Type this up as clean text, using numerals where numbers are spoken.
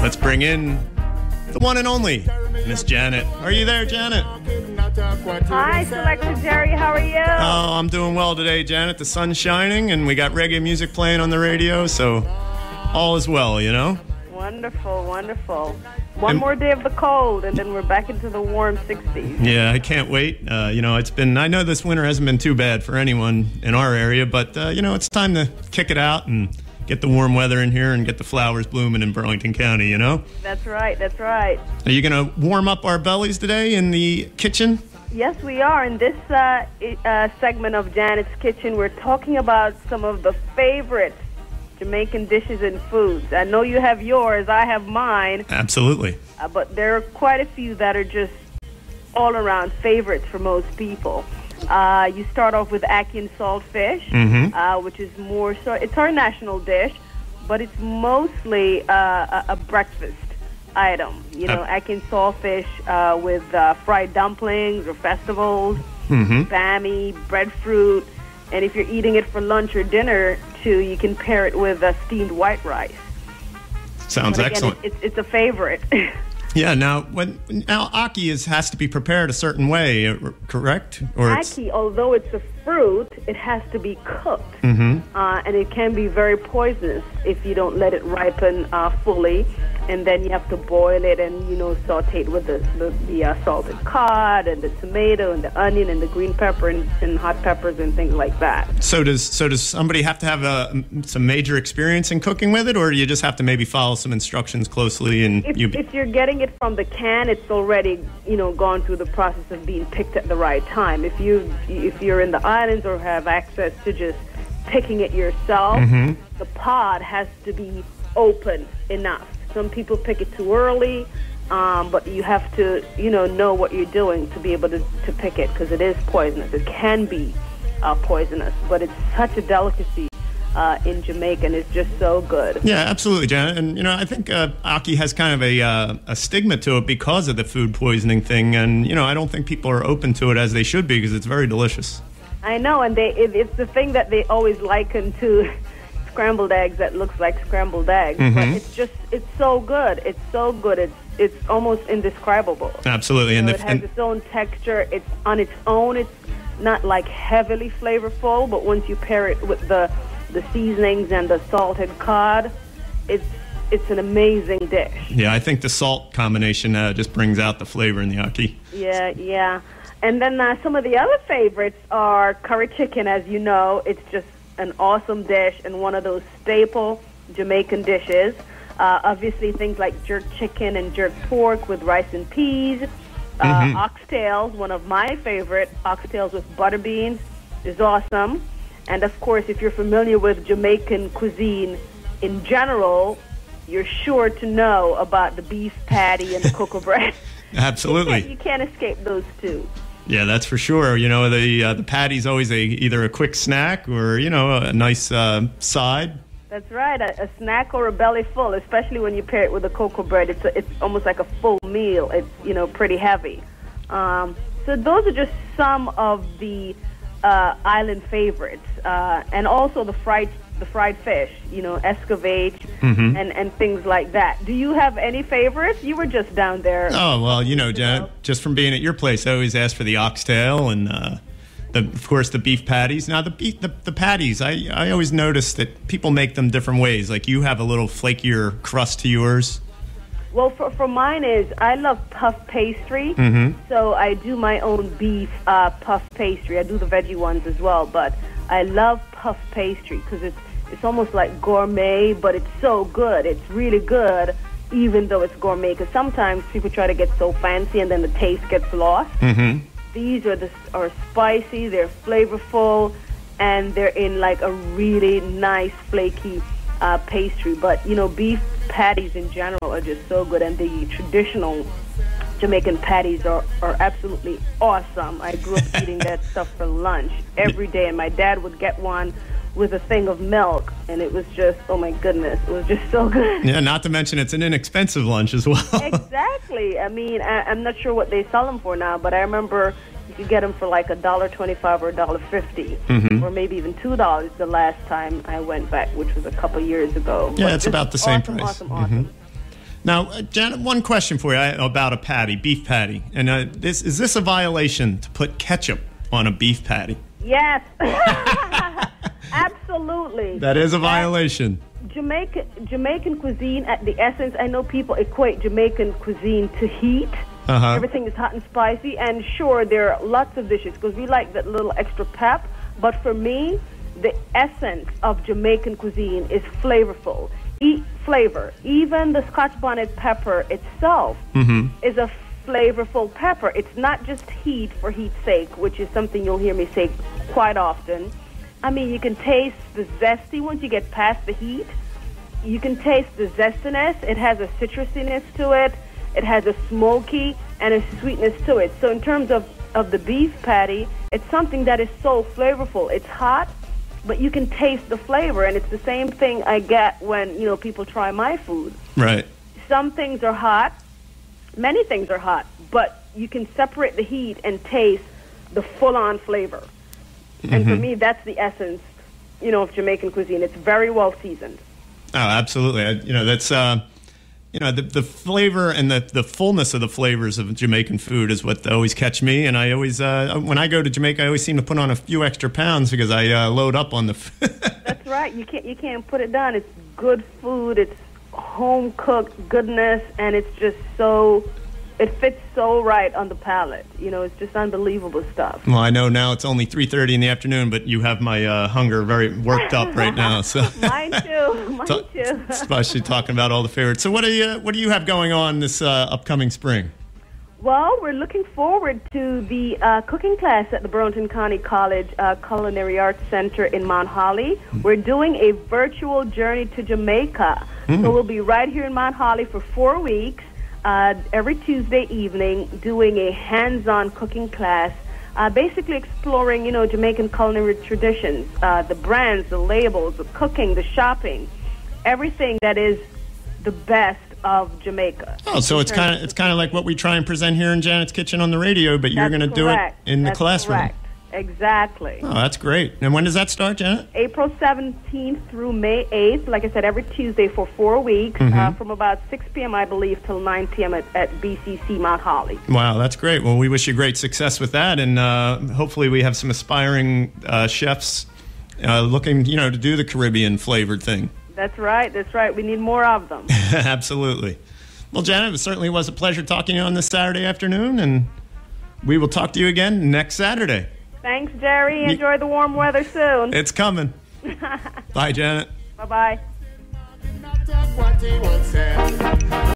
Let's bring in the one and only Miss Janet. Are you there, Janet? Hi, Selector Jerry. How are you? Oh, I'm doing well today, Janet. The sun's shining, and we got reggae music playing on the radio, so all is well, you know? Wonderful, wonderful. One more day of the cold, and then we're back into the warm 60s. Yeah, I can't wait. It's been, I know this winter hasn't been too bad for anyone in our area, but, it's time to kick it out and get the warm weather in here and get the flowers blooming in Burlington County, you know? That's right, that's right. Are you going to warm up our bellies today in the kitchen? Yes, we are. In this segment of Janet's Kitchen, we're talking about some of the favorite Jamaican dishes and foods. I know you have yours, I have mine. Absolutely. But there are quite a few that are just all-around favorites for most people. You start off with ackee and saltfish, which is more so, it's our national dish, but it's mostly a breakfast item. You know, ackee and saltfish with fried dumplings or festivals, bammy, breadfruit, and if you're eating it for lunch or dinner, too, you can pair it with steamed white rice. Sounds excellent. It's a favorite. Yeah. Now, ackee has to be prepared a certain way, correct? Ackee, although it's a fruit, it has to be cooked, and it can be very poisonous if you don't let it ripen fully. And then you have to boil it and saute it with the salted cod and the tomato and the onion and the green pepper and hot peppers and things like that. So does somebody have to have some major experience in cooking with it, or do you just have to maybe follow some instructions closely? And if you're getting it from the can, it's already gone through the process of being picked at the right time. If you're in the islands or have access to just picking it yourself, the pod has to be open enough. Some people pick it too early, but you have to, know what you're doing to be able to pick it, because it is poisonous. It can be poisonous, but it's such a delicacy in Jamaica, and it's just so good. Yeah, absolutely, Janet. And, I think ackee has kind of a stigma to it because of the food poisoning thing, and, I don't think people are open to it as they should be, because it's very delicious. I know, and it's the thing that they always liken to scrambled eggs that looks like scrambled eggs, but it's so good. It's so good. It's almost indescribable. Absolutely. It has its own texture. It's on its own. It's not like heavily flavorful, but once you pair it with the seasonings and the salted cod, it's an amazing dish. Yeah, I think the salt combination just brings out the flavor in the ackee. Yeah. And then some of the other favorites are curry chicken. As you know, it's just an awesome dish and one of those staple Jamaican dishes. Obviously, things like jerk chicken and jerk pork with rice and peas. Oxtails, one of my favorite, oxtails with butter beans, is awesome. And, of course, if you're familiar with Jamaican cuisine in general, you're sure to know about the beef patty and the cocoa bread. Absolutely. You can't escape those two. Yeah, that's for sure. The patty's always either a quick snack or, a nice side. That's right, a snack or a belly full, especially when you pair it with the cocoa bread. It's almost like a full meal. It's, pretty heavy. So those are just some of the island favorites. And also the fried fish, escovage and things like that. Do you have any favorites? You were just down there. Oh, well, Janet, just from being at your place, I always ask for the oxtail and, of course, the beef patties. Now, the patties, I always notice that people make them different ways. Like you have a little flakier crust to yours. Well, for mine I love puff pastry, so I do my own beef puff pastry. I do the veggie ones as well, but I love puff pastry because it's almost like gourmet, but it's so good. It's really good, even though it's gourmet, because sometimes people try to get so fancy and then the taste gets lost. These are spicy, they're flavorful, and they're in like a really nice flaky pastry. But, beef patties in general are just so good, and the traditional Jamaican patties are absolutely awesome. I grew up eating that stuff for lunch every day, and my dad would get one with a thing of milk, and it was just, oh my goodness, it was just so good. Yeah, not to mention it's an inexpensive lunch as well. Exactly. I mean, I'm not sure what they sell them for now, but I remember you could get them for like $1.25 or $1.50, or maybe even $2 the last time I went back, which was a couple years ago. Yeah, it's about the same price. Awesome. Now, Janet, one question for you about a patty, beef patty. And is this a violation to put ketchup on a beef patty? Yes. Absolutely. That is a violation. Jamaican cuisine, at the essence, I know people equate Jamaican cuisine to heat. Everything is hot and spicy, and sure, there are lots of dishes because we like that little extra pep. But for me, the essence of Jamaican cuisine is flavorful. Flavor. Even the Scotch bonnet pepper itself is a flavorful pepper. It's not just heat for heat's sake, which is something you'll hear me say quite often. I mean, you can taste the zesty once you get past the heat. You can taste the zestiness. It has a citrusiness to it. It has a smoky and a sweetness to it. So in terms of the beef patty, it's something that is so flavorful. It's hot, but you can taste the flavor, and it's the same thing I get when, people try my food. Right. Some things are hot. Many things are hot, but you can separate the heat and taste the full-on flavor. And for me, that's the essence, of Jamaican cuisine. It's very well seasoned. Oh, absolutely. That's, the flavor and the fullness of the flavors of Jamaican food is what always catch me. And I always, when I go to Jamaica, I always seem to put on a few extra pounds because I load up on the That's right. You can't put it down. It's good food. It's home-cooked goodness, and it's just it fits so right on the palate. It's just unbelievable stuff. Well, I know now it's only 3:30 in the afternoon, but you have my hunger very worked up right now. So Mine too. Especially talking about all the favorites. So what do you have going on this upcoming spring? Well, we're looking forward to the cooking class at the Burlington County College Culinary Arts Center in Mount Holly. We're doing a virtual journey to Jamaica. So we'll be right here in Mount Holly for 4 weeks. Every Tuesday evening, doing a hands-on cooking class, basically exploring, Jamaican culinary traditions, the brands, the labels, the cooking, the shopping, everything that is the best of Jamaica. Oh, so it's kind of like what we try and present here in Janet's Kitchen on the radio, but you're going to do it in the classroom. Correct. Exactly. Oh, that's great. And when does that start, Janet? April 17th through May 8th. Like I said, every Tuesday for 4 weeks, from about 6 p.m., I believe, till 9 p.m. at BCC Mount Holly. Wow, that's great. Well, we wish you great success with that, and hopefully we have some aspiring chefs looking, to do the Caribbean flavored thing. That's right. We need more of them. Absolutely. Well, Janet, it certainly was a pleasure talking to you on this Saturday afternoon, and we will talk to you again next Saturday. Thanks, Jerry. Enjoy the warm weather soon. It's coming. Bye, Janet. Bye-bye.